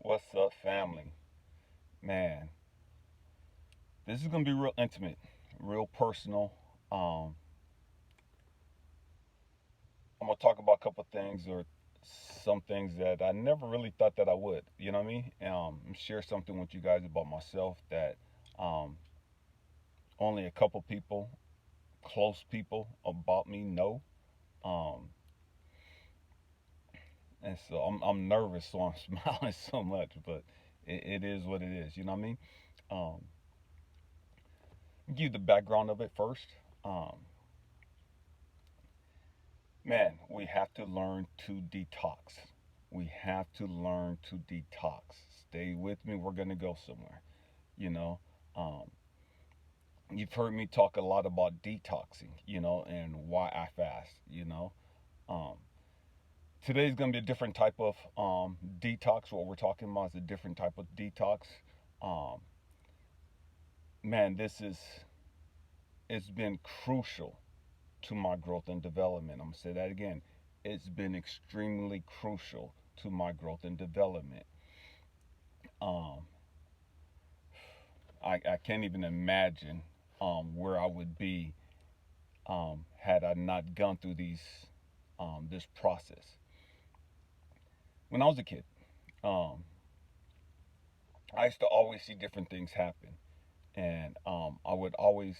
What's up, family? Man, this is gonna be real intimate, real personal. Um, I'm gonna talk about a couple things or some things that I never really thought that I would. You know what I mean? Share something with you guys about myself that um, only a couple people, close people about me know. Um, and so I'm nervous, so I'm smiling so much, but it is what it is. You know what I mean? Um, give you the background of it first. Um, Man, we have to learn to detox. We have to learn to detox. Stay with me. We're going to go somewhere. You know, um, you've heard me talk a lot about detoxing, and why I fast, Um, today's going to be a different type of detox. What we're talking about is a different type of detox. Um, man, it's been crucial to my growth and development. I'm going to say that again. It's been extremely crucial to my growth and development. Um, I can't even imagine where I would be had I not gone through this process. When I was a kid, um, I used to always see different things happen, and I would always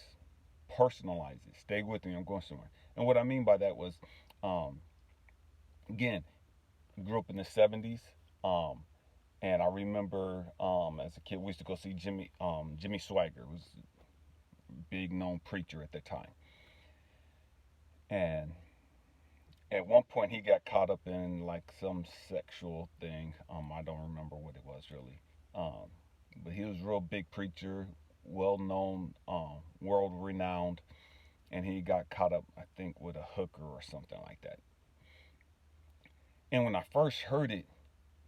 personalize it. Stay with me. I'm going somewhere. And what I mean by that was, um, again, grew up in the '70s. Um, And I remember as a kid, we used to go see Jimmy Swagger, who was a big known preacher at the time. And at one point, he got caught up in like some sexual thing. I don't remember what it was really. Um, but he was a real big preacher, well known, world renowned, and he got caught up, I think, with a hooker or something like that. And when I first heard it,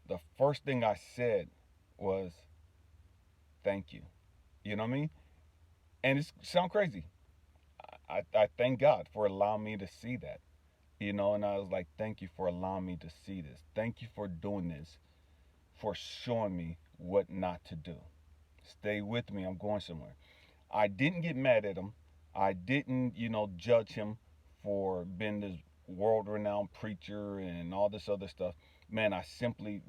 the first thing I said was, "Thank you." You know what I mean? And it sounds crazy. I thank God for allowing me to see that, and I was like, thank you for allowing me to see this. Thank you for doing this, for showing me what not to do. Stay with me. I'm going somewhere. I didn't get mad at him. I didn't, judge him for being this world renowned preacher and all this other stuff. Man, I simply,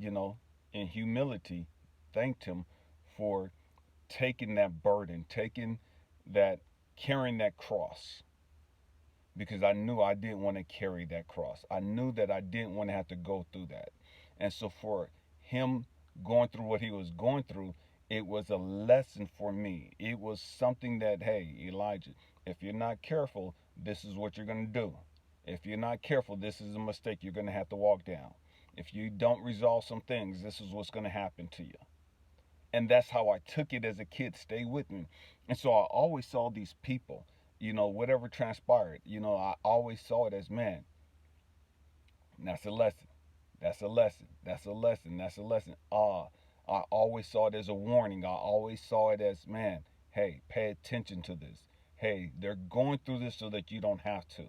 in humility, thanked him for taking that burden, taking that, carrying that cross because I knew I didn't want to carry that cross. I knew that I didn't want to have to go through that. And so for him going through what he was going through, it was a lesson for me. It was something that, hey, Elijah, if you're not careful, this is what you're going to do. If you're not careful, this is a mistake you're going to have to walk down. If you don't resolve some things, this is what's going to happen to you. And that's how I took it as a kid. Stay with me. And so I always saw these people, whatever transpired, I always saw it as, man, that's a lesson. That's a lesson. That's a lesson. That's a lesson. I always saw it as a warning. I always saw it as, man, hey, pay attention to this. Hey, they're going through this so that you don't have to.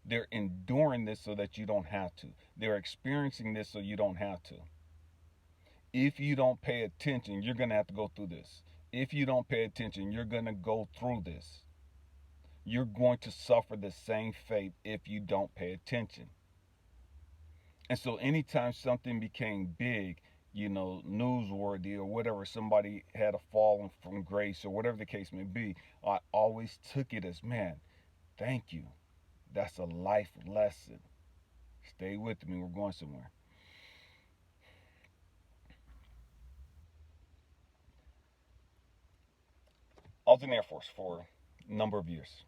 They're enduring this so that you don't have to. They're experiencing this so you don't have to. If you don't pay attention, you're going to have to go through this. If you don't pay attention, you're going to go through this. You're going to suffer the same fate if you don't pay attention. And so, anytime something became big, newsworthy or whatever, somebody had a fallen from grace or whatever the case may be, I always took it as, man, thank you. That's a life lesson. Stay with me. We're going somewhere. I was in the Air Force for a number of years,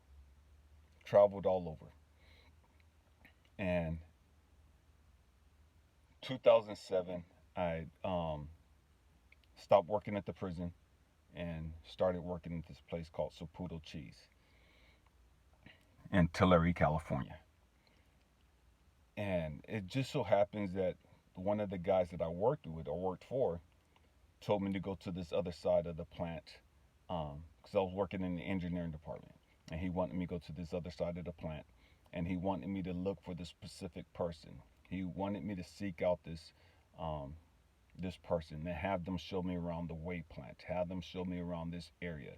traveled all over. And 2007, I stopped working at the prison and started working at this place called Saputo Cheese in Tulare, California. And it just so happens that one of the guys that I worked with or worked for told me to go to this other side of the plant because I was working in the engineering department. And he wanted me to go to this other side of the plant. And he wanted me to look for this specific person. He wanted me to seek out this um, this person and have them show me around the way plant, have them show me around this area.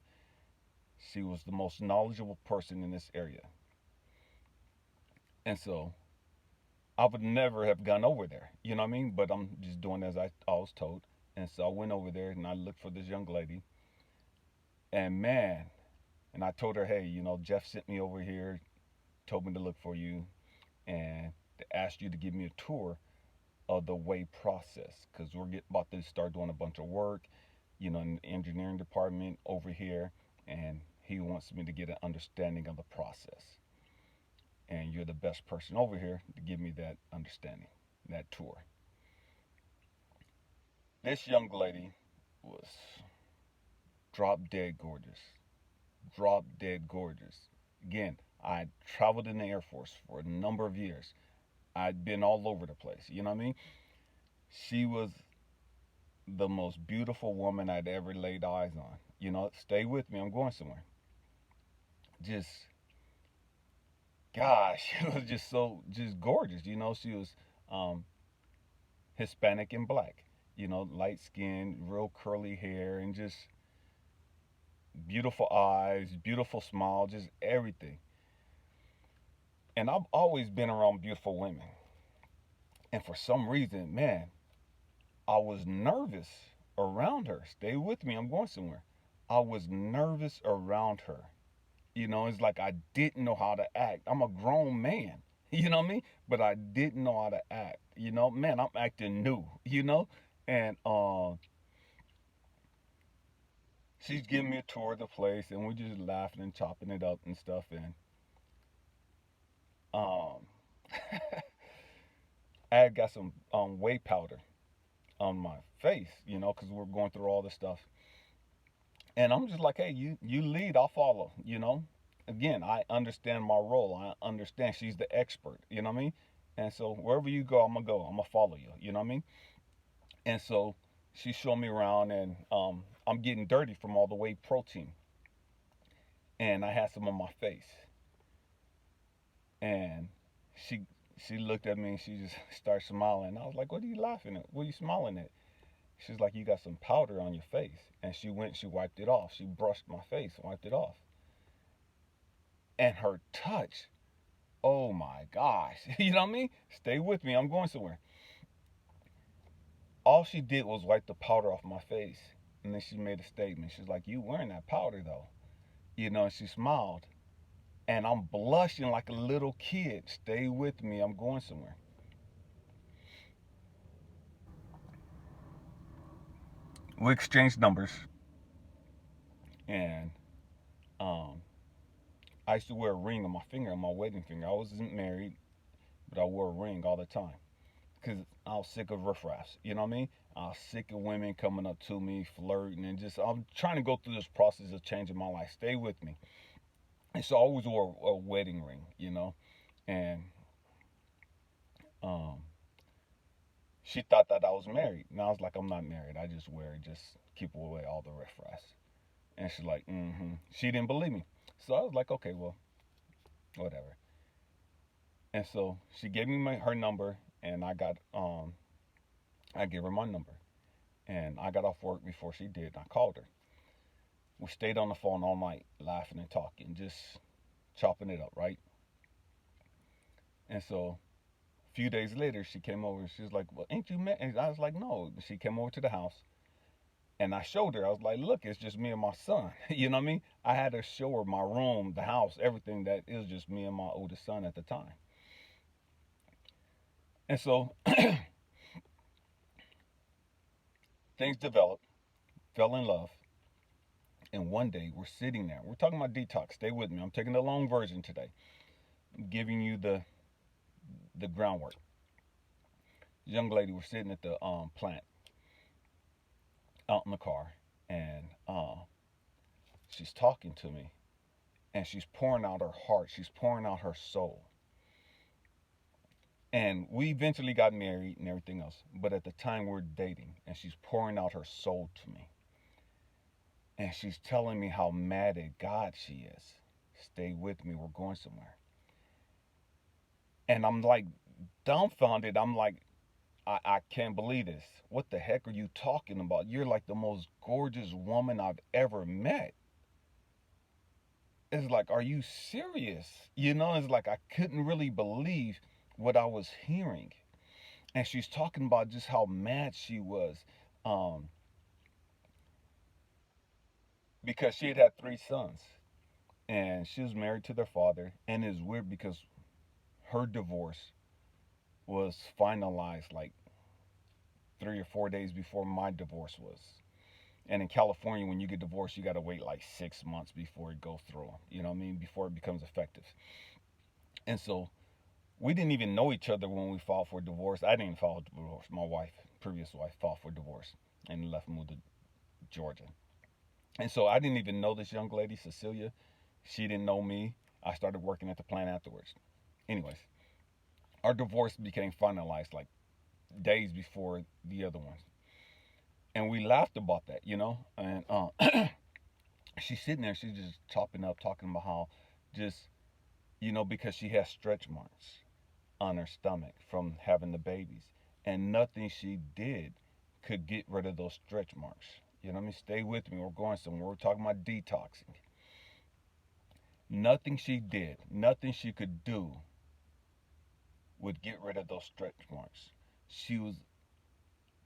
She was the most knowledgeable person in this area. And so I would never have gone over there, you know what I mean? But I'm just doing as I was told. And so I went over there and I looked for this young lady. And man, and I told her, hey, Jeff sent me over here, told me to look for you and to ask you to give me a tour of the way process because about to start doing a bunch of work, in the engineering department over here. And he wants me to get an understanding of the process. And you're the best person over here to give me that understanding, that tour. This young lady was drop dead gorgeous. Drop dead gorgeous. Again, I traveled in the Air Force for a number of years. I'd been all over the place. You know what I mean? She was the most beautiful woman I'd ever laid eyes on. Stay with me. I'm going somewhere. Just, gosh, she was just gorgeous. She was um, Hispanic and black. Light skin, real curly hair, and just beautiful eyes, beautiful smile, just everything. And I've always been around beautiful women. And for some reason, man, I was nervous around her. Stay with me, I'm going somewhere. I was nervous around her. It's like I didn't know how to act. I'm a grown man, you know what I mean? But I didn't know how to act. Man, I'm acting new. And she's giving me a tour of the place, and we're just laughing and chopping it up and stuff. And um, I had got some whey powder on my face, because we're going through all this stuff. And I'm just like, hey, you lead, I'll follow. Again, I understand my role. I understand she's the expert. You know what I mean? And so wherever you go, I'm gonna go. I'm gonna follow you. You know what I mean? And so she showed me around, and I'm getting dirty from all the whey protein, and I had some on my face, and she she looked at me and she just started smiling. I was like, "What are you laughing at? What are you smiling at?" She's like, "You got some powder on your face," and she wiped it off. She brushed my face, wiped it off, and her touch. Oh my gosh, you know what I mean? Stay with me. I'm going somewhere. All she did was wipe the powder off my face, and then she made a statement. She's like, "You wearing that powder though?" And she smiled, and I'm blushing like a little kid. Stay with me. I'm going somewhere. We exchanged numbers, and um, I used to wear a ring on my finger, on my wedding finger. I wasn't married, but I wore a ring all the time because I was sick of riffraffs. You know what I mean? I was sick of women coming up to me, flirting, and just I'm trying to go through this process of changing my life. Stay with me. And so I always wore a wedding ring. And um, she thought that I was married. And I was like, I'm not married. I just wear it, just keep away all the riffraffs. And she's like, mm-hmm. She didn't believe me. So I was like, okay, well, whatever. And so she gave me her number, and I gave her my number, and I got off work before she did. And I called her. We stayed on the phone all night, laughing and talking, just chopping it up, right? And so a few days later, she came over. She was like, "Well, ain't you met?" And I was like, "No." She came over to the house, and I showed her. I was like, "Look, it's just me and my son." You know what I mean? I had to show her my room, the house, everything. That it was just me and my oldest son at the time. And so things developed, fell in love, and one day we're sitting there. We're talking about detox. Stay with me. I'm taking the long version today. I'm giving you the groundwork. This young lady, we're sitting at the plant out in the car, and she's talking to me, and she's pouring out her heart. She's pouring out her soul. And we eventually got married and everything else. But at the time we're dating, and she's pouring out her soul to me. And she's telling me how mad at God she is. Stay with me, we're going somewhere. And I'm like dumbfounded. I'm like, I can't believe this. What the heck are you talking about? You're like the most gorgeous woman I've ever met. It's like, are you serious? It's like I couldn't really believe what I was hearing. And she's talking about just how mad she was, um, because she had 3 sons, and she was married to their father. And it's weird because her divorce was finalized like 3 or 4 days before my divorce was. And in California, when you get divorced, you got to wait like 6 months before it goes through. You know what I mean? Before it becomes effective. And so we didn't even know each other when we filed for divorce. I didn't file for divorce. My wife, previous wife, filed for divorce and left and moved to Georgia. And so I didn't even know this young lady, Cecilia. She didn't know me. I started working at the plant afterwards. Anyways, our divorce became finalized like days before the other ones. And we laughed about that. And she's sitting there, she's just chopping up, talking about how just, because she has stretch marks on her stomach from having the babies. And nothing she did could get rid of those stretch marks. You know what I mean? Stay with me. We're going somewhere. We're talking about detoxing. Nothing she did, nothing she could do would get rid of those stretch marks. She was,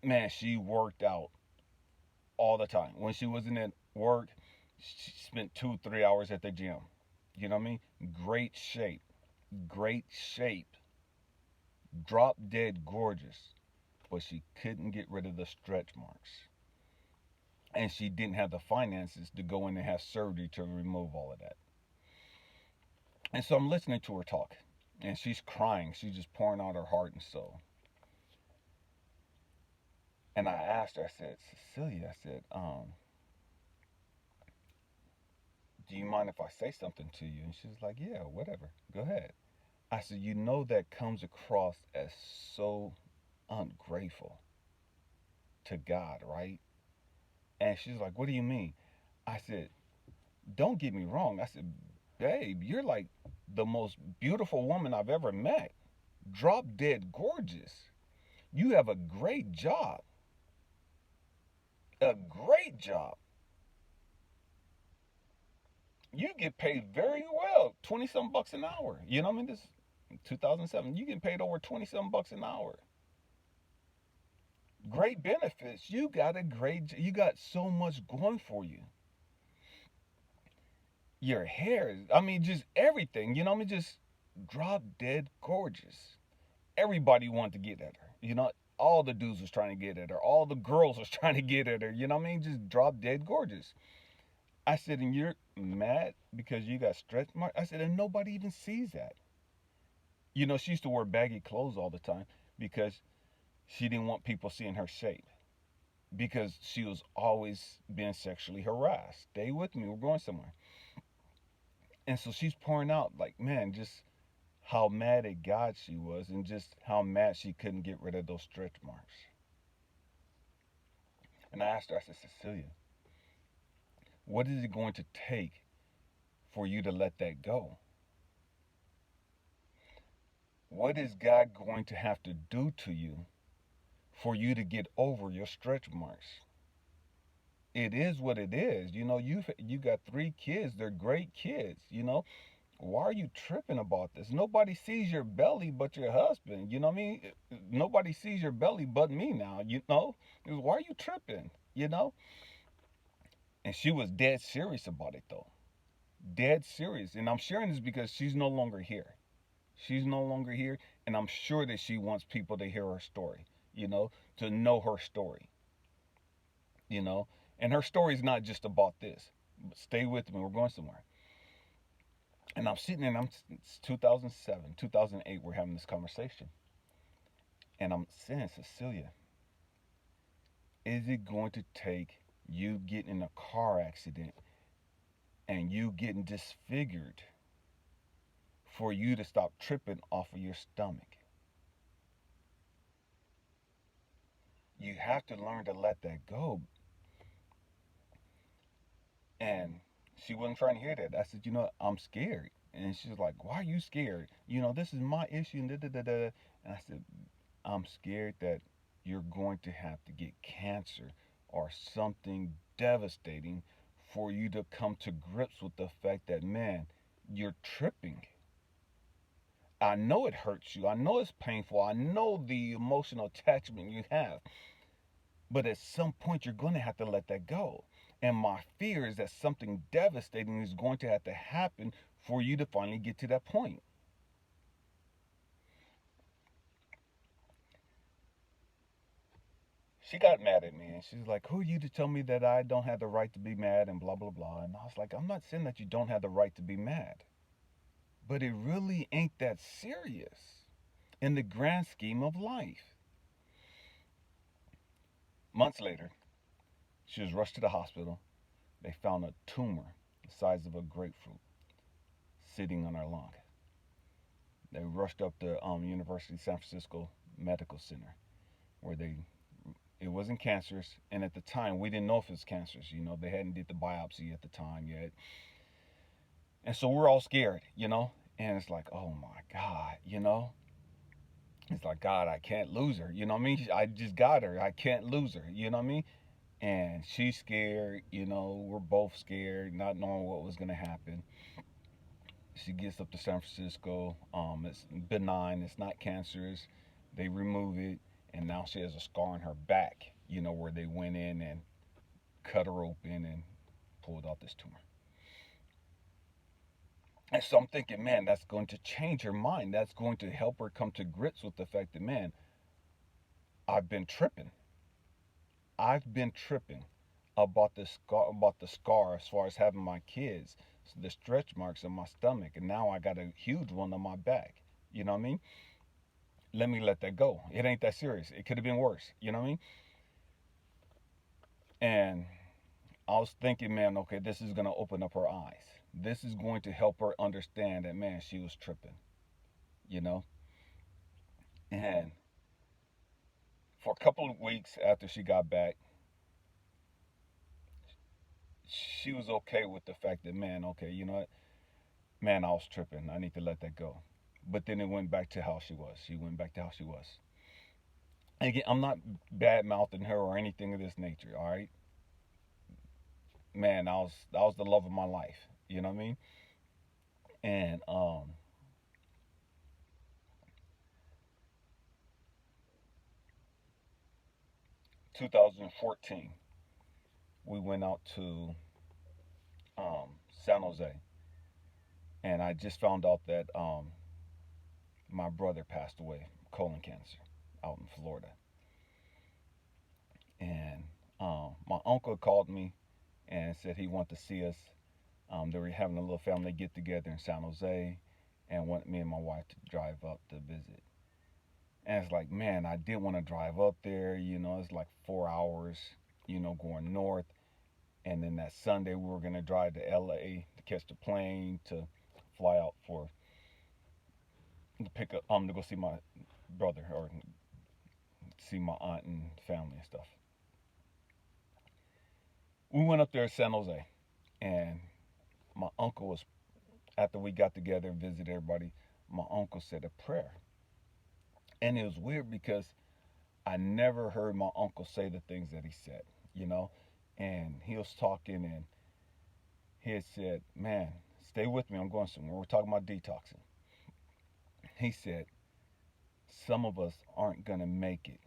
man, she worked out all the time. When she wasn't at work, she spent 2, 3 hours at the gym. You know what I mean? Great shape. Great shape. Drop dead gorgeous. But she couldn't get rid of the stretch marks. And she didn't have the finances to go in and have surgery to remove all of that. And so I'm listening to her talk. And she's crying. She's just pouring out her heart and soul. And I asked her, I said, Cecilia, I said, do you mind if I say something to you? And she was like, yeah, whatever. Go ahead. I said, that comes across as so ungrateful to God, right? And she's like, what do you mean? I said, don't get me wrong. I said, babe, you're like the most beautiful woman I've ever met. Drop dead gorgeous. You have a great job. A great job. You get paid very well, 20 some bucks an hour. You know what I mean? This 2007, you get paid over 20 some bucks an hour. Great benefits. You got so much going for you. Your hair, I mean, just everything. You know what I mean? Just drop dead gorgeous. Everybody wanted to get at her. All the dudes was trying to get at her. All the girls was trying to get at her. You know what I mean? Just drop dead gorgeous. I said, and you're mad because you got stretch marks? I said, and nobody even sees that. She used to wear baggy clothes all the time because she didn't want people seeing her shape. Because she was always being sexually harassed. Stay with me, we're going somewhere. And so she's pouring out, like, man, just how mad at God she was and just how mad she couldn't get rid of those stretch marks. And I asked her, I said, Cecilia, what is it going to take for you to let that go? What is God going to have to do to you for you to get over your stretch marks? It is what it is. You got 3 kids. They're great kids. Why are you tripping about this? Nobody sees your belly but your husband. You know what I mean? Nobody sees your belly but me now. Why are you tripping? And she was dead serious about it though. Dead serious. And I'm sharing this because she's no longer here. She's no longer here, and I'm sure that she wants people to hear her story. To know her story. you know. And her story is not just about this. But stay with me. We're going somewhere. And I'm sitting there, and it's 2007, 2008. We're having this conversation, and I'm saying, Cecilia, is it going to take you getting in a car accident and you getting disfigured for you to stop tripping off of your stomach? You have to learn to let that go. And she wasn't trying to hear that. I said, I'm scared. And she was like, why are you scared? This is my issue. And, da, da, da, da. And I said, I'm scared that you're going to have to get cancer or something devastating for you to come to grips with the fact that, man, you're tripping. I know it hurts you. I know it's painful. I know the emotional attachment you have. But at some point, you're going to have to let that go. And my fear is that something devastating is going to have to happen for you to finally get to that point. She got mad at me and she's like, "Who are you to tell me that I don't have the right to be mad?" and blah, blah, blah. And I was like, "I'm not saying that you don't have the right to be mad, but it really ain't that serious in the grand scheme of life." Months later, she was rushed to the hospital. They found a tumor the size of a grapefruit sitting on her lung. They rushed up to University of San Francisco Medical Center where they it wasn't cancerous, and at the time we didn't know if it was cancerous. They hadn't did the biopsy at the time yet, and so we're all scared. And it's like, oh my God, it's like, God, I can't lose her. You know what I mean? I just got her. I can't lose her. You know what I mean? And she's scared. We're both scared, not knowing what was gonna happen. She gets up to San Francisco. It's benign. It's not cancerous. They remove it, and now she has a scar on her back. Where they went in and cut her open and pulled out this tumor. And so I'm thinking, man, that's going to change her mind. That's going to help her come to grips with the fact that, man, I've been tripping. I've been tripping about the scar as far as having my kids, the stretch marks on my stomach, and now I got a huge one on my back. You know what I mean? Let me let that go. It ain't that serious. It could have been worse. You know what I mean? And I was thinking, man, okay, this is gonna open up her eyes. This is going to help her understand that, man, she was tripping. You know? And for a couple of weeks after she got back, she was okay with the fact that, man, okay, you know what? Man, I was tripping. I need to let that go. But then it went back to how she was. She went back to how she was. And again, I'm not bad mouthing her or anything of this nature, all right? Man, that was the love of my life. You know what I mean? And 2014, we went out to San Jose, and I just found out that my brother passed away, colon cancer, out in Florida. And my uncle called me and said he wanted to see us. They were having a little family get together in San Jose, and wanted me and my wife to drive up to visit. And it's like, man, I didn't want to drive up there. It's like 4 hours, going north. And then that Sunday, we were going to drive to LA to catch the plane to fly out for to pick up to go see my brother or see my aunt and family and stuff. We went up there to San Jose, and my uncle was after we got together and visited everybody. My uncle said a prayer, and it was weird because I never heard my uncle say the things that he said, you know. And he was talking, and he had said, "Man, stay with me. I'm going somewhere. We're talking about detoxing." He said, "Some of us aren't gonna make it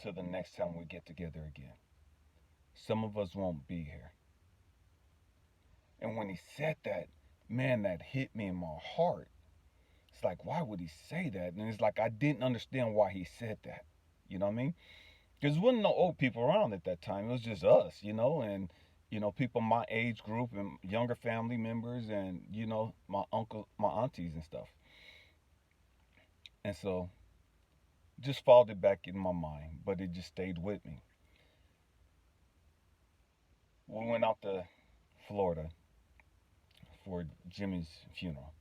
to the next time we get together again. Some of us won't be here." And when he said that, man, that hit me in my heart. It's like, why would he say that? And it's like I didn't understand why he said that. You know what I mean? Because there wasn't no old people around at that time. It was just us, and people my age group and younger family members, and my uncle, my aunties and stuff. And so just followed it back in my mind, but it just stayed with me. We went out to Florida for Jimmy's funeral.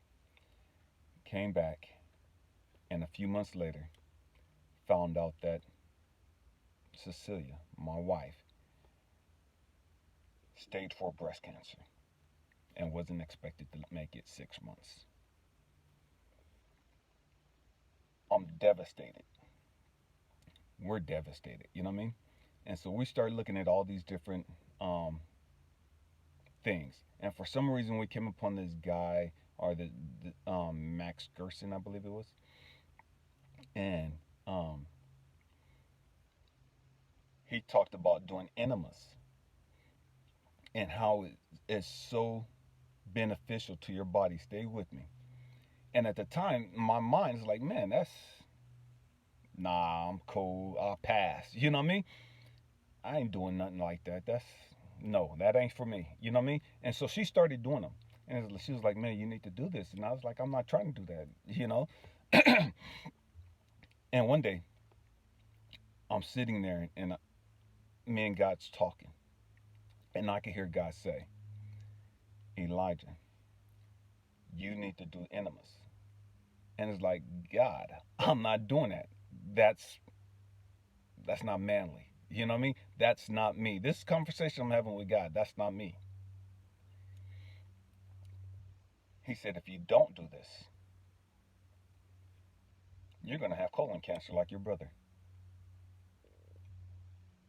Came back, and a few months later, found out that Cecilia, my wife, stage 4 breast cancer and wasn't expected to make it 6 months. I'm devastated. We're devastated. You know what I mean? And so we started looking at all these different um, things. And for some reason, we came upon this guy, or the Max Gerson, I believe it was. And um, he talked about doing enemas and how it is so beneficial to your body. Stay with me. And at the time, my mind is like, man, that's nah, I'm cool. I'll pass. You know what I mean? I ain't doing nothing like that. That's no, that ain't for me. You know what I mean? And so she started doing them. And she was like, man, you need to do this. And I was like, I'm not trying to do that, you know? And one day, I'm sitting there and me and God's talking. And I can hear God say, Elijah, you need to do enemas. And it's like, God, I'm not doing that. That's that's not manly. You know what I mean? That's not me. This conversation I'm having with God, that's not me. He said, if you don't do this, you're going to have colon cancer like your brother.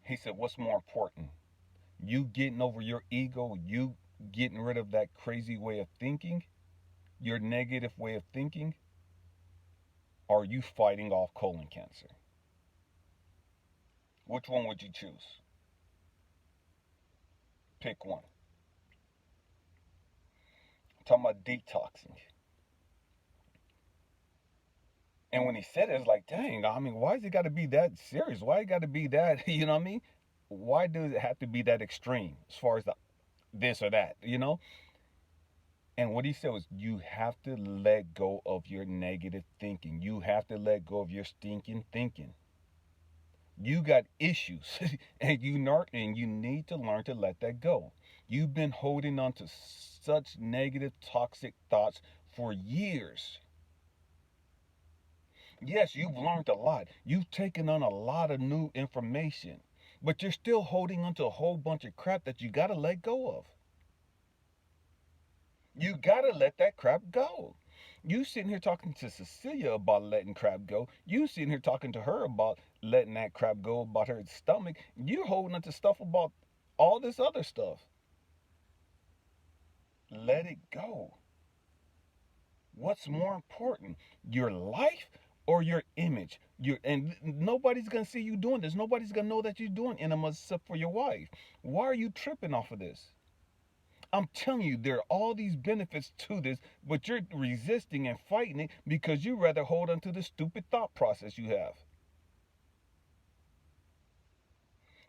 He said, what's more important? You getting over your ego, you getting rid of that crazy way of thinking, your negative way of thinking, or you fighting off colon cancer? Which one would you choose? Pick one. I'm talking about detoxing. And when he said it, it's like, dang, I mean, why has it got to be that serious? Why it got to be that, you know what I mean? Why does it have to be that extreme as far as this or that, you know? And what he said was, you have to let go of your negative thinking. You have to let go of your stinking thinking. You got issues, and you need to learn to let that go. You've been holding on to such negative, toxic thoughts for years. Yes, you've learned a lot. You've taken on a lot of new information, but you're still holding on to a whole bunch of crap that you got to let go of. You got to let that crap go. You sitting here talking to Cecilia about letting crap go. You sitting here talking to her about letting that crap go about her stomach. You're holding on to stuff about all this other stuff. Let it go. What's more important, your life or your image? And nobody's gonna see you doing this. Nobody's gonna know that you're doing enemas except for your wife. Why are you tripping off of this? I'm telling you, there are all these benefits to this, but you're resisting and fighting it because you rather hold on to the stupid thought process you have.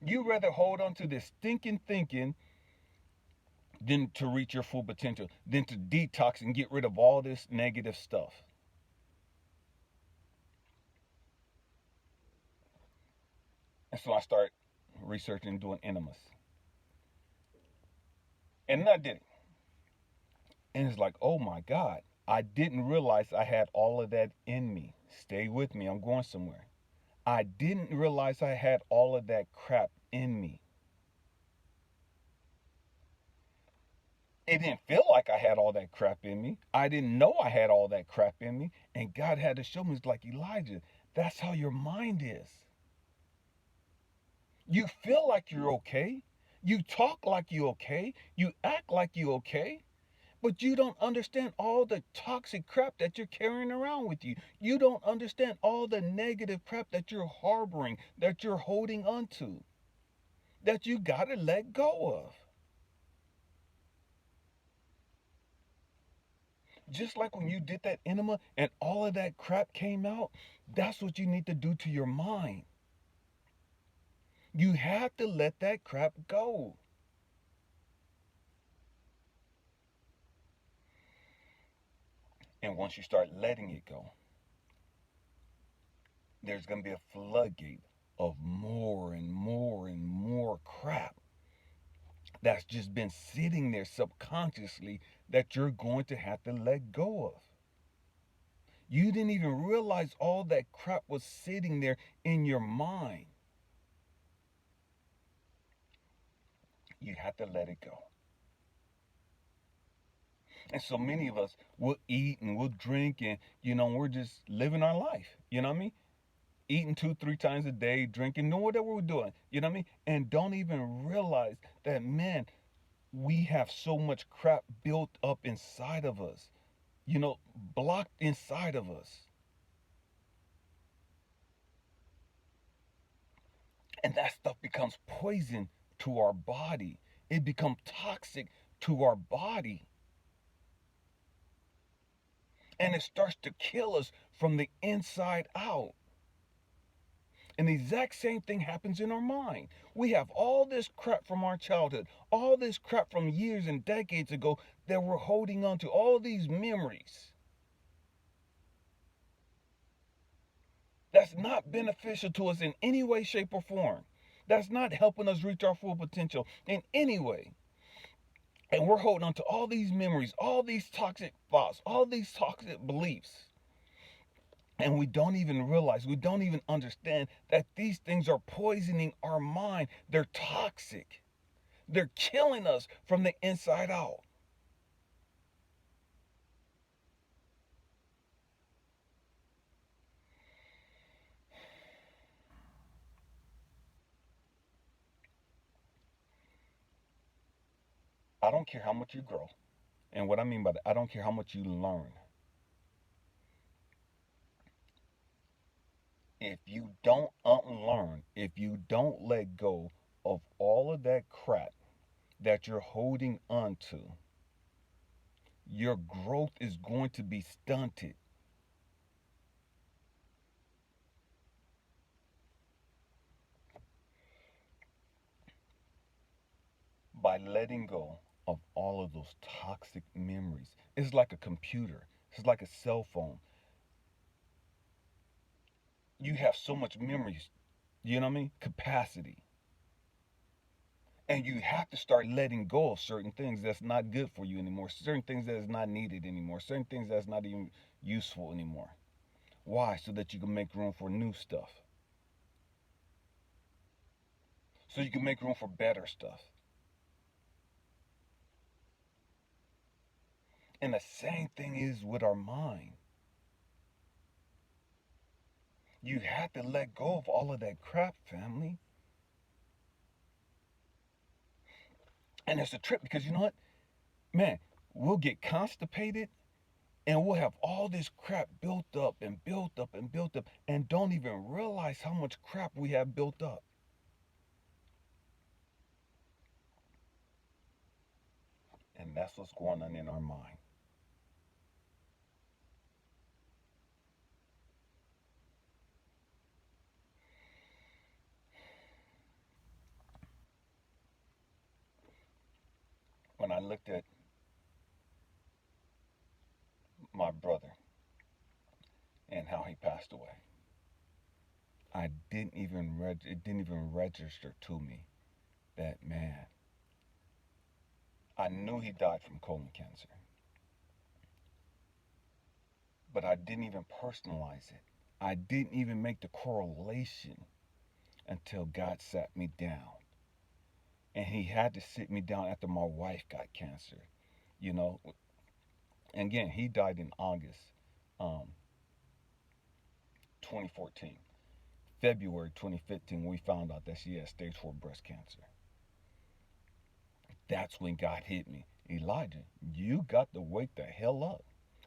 You rather hold on to this stinking thinking than to reach your full potential, than to detox and get rid of all this negative stuff. And so I start researching and doing enemas. And I did it. And it's like, oh my God, I didn't realize I had all of that in me. Stay with me, I'm going somewhere. I didn't realize I had all of that crap in me. It didn't feel like I had all that crap in me. I didn't know I had all that crap in me. And God had to show me, it's like, Elijah, that's how your mind is. You feel like you're okay. You talk like you're okay. You act like you're okay. But you don't understand all the toxic crap that you're carrying around with you. You don't understand all the negative crap that you're harboring, that you're holding on to, that you got to let go of. Just like when you did that enema and all of that crap came out, that's what you need to do to your mind. You have to let that crap go. And once you start letting it go, there's going to be a floodgate of more and more and more crap that's just been sitting there subconsciously that you're going to have to let go of. You didn't even realize all that crap was sitting there in your mind. You have to let it go. And so many of us will eat and we'll drink and, we're just living our life. You know what I mean? Eating two, three times a day, drinking, doing whatever we're doing. You know what I mean? And don't even realize that, man, we have so much crap built up inside of us, blocked inside of us. And that stuff becomes poison to our body. It becomes toxic to our body. And it starts to kill us from the inside out. And the exact same thing happens in our mind. We have all this crap from our childhood, all this crap from years and decades ago that we're holding on to, all these memories. That's not beneficial to us in any way, shape, or form. That's not helping us reach our full potential in any way. And we're holding on to all these memories, all these toxic thoughts, all these toxic beliefs. And we don't even realize, we don't even understand that these things are poisoning our mind. They're toxic. They're killing us from the inside out. I don't care how much you grow. And what I mean by that, I don't care how much you learn. If you don't unlearn, if you don't let go of all of that crap that you're holding on to, your growth is going to be stunted. By letting go of all of those toxic memories. It's like a computer, it's like a cell phone. You have so much memories, you know what I mean? Capacity. And you have to start letting go of certain things that's not good for you anymore, certain things that is not needed anymore, certain things that's not even useful anymore. Why? So that you can make room for new stuff. So you can make room for better stuff. And the same thing is with our mind. You have to let go of all of that crap, family. And it's a trip because you know what? Man, we'll get constipated and we'll have all this crap built up and built up and built up and don't even realize how much crap we have built up. And that's what's going on in our mind. When I looked at my brother and how he passed away, it didn't even register to me that, man, I knew he died from colon cancer, but I didn't even personalize it. I didn't even make the correlation until God sat me down. And he had to sit me down after my wife got cancer, you know. And again, he died in August, 2014. February 2015, we found out that she had stage 4 breast cancer. That's when God hit me. Elijah, you got to wake the hell up.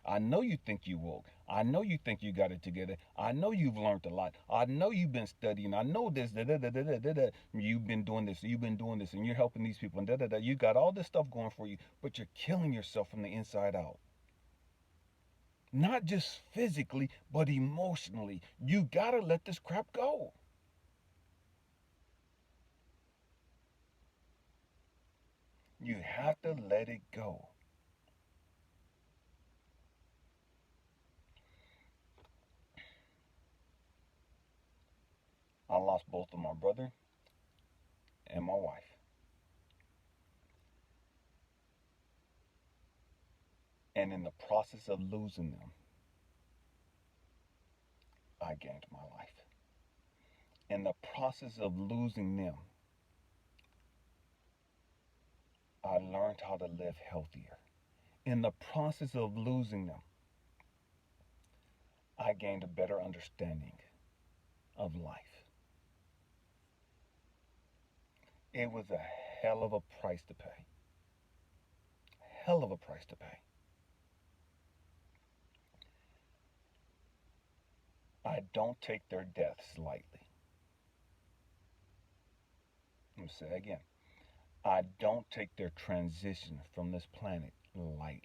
I know you think you woke. I know you think you got it together. I know you've learned a lot. I know you've been studying. I know this. Da, da, da, da, da, da, da. You've been doing this. You've been doing this, and you're helping these people. And da, da, da. You got all this stuff going for you, but you're killing yourself from the inside out. Not just physically, but emotionally. You gotta let this crap go. You have to let it go. I lost both of my brother and my wife. And in the process of losing them, I gained my life. In the process of losing them, I learned how to live healthier. In the process of losing them, I gained a better understanding of life. It was a hell of a price to pay. Hell of a price to pay. I don't take their deaths lightly. Let me say again. I don't take their transition from this planet lightly.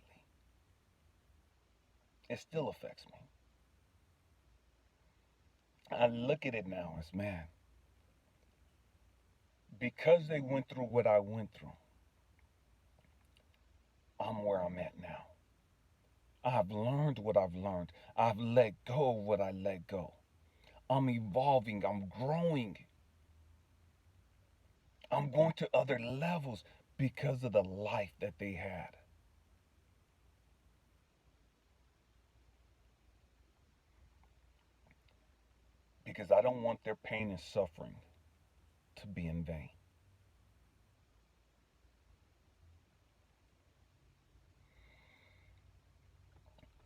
It still affects me. I look at it now as, man, because they went through what I went through, I'm where I'm at now. I've learned what I've learned. I've let go of what I let go. I'm evolving. I'm growing. I'm going to other levels because of the life that they had. Because I don't want their pain and suffering to be in vain.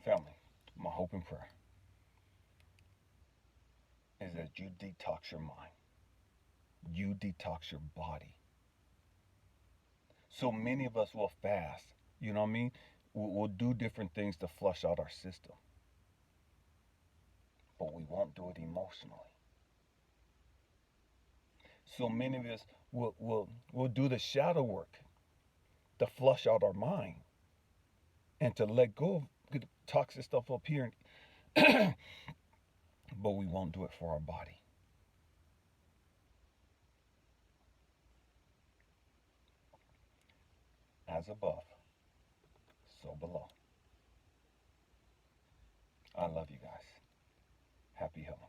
Family, my hope and prayer is that you detox your mind, you detox your body. So many of us will fast, you know what I mean? We'll do different things to flush out our system, but we won't do it emotionally. So many of us will do the shadow work to flush out our mind and to let go of the toxic stuff up here, but we won't do it for our body. As above, so below. I love you guys. Happy healing.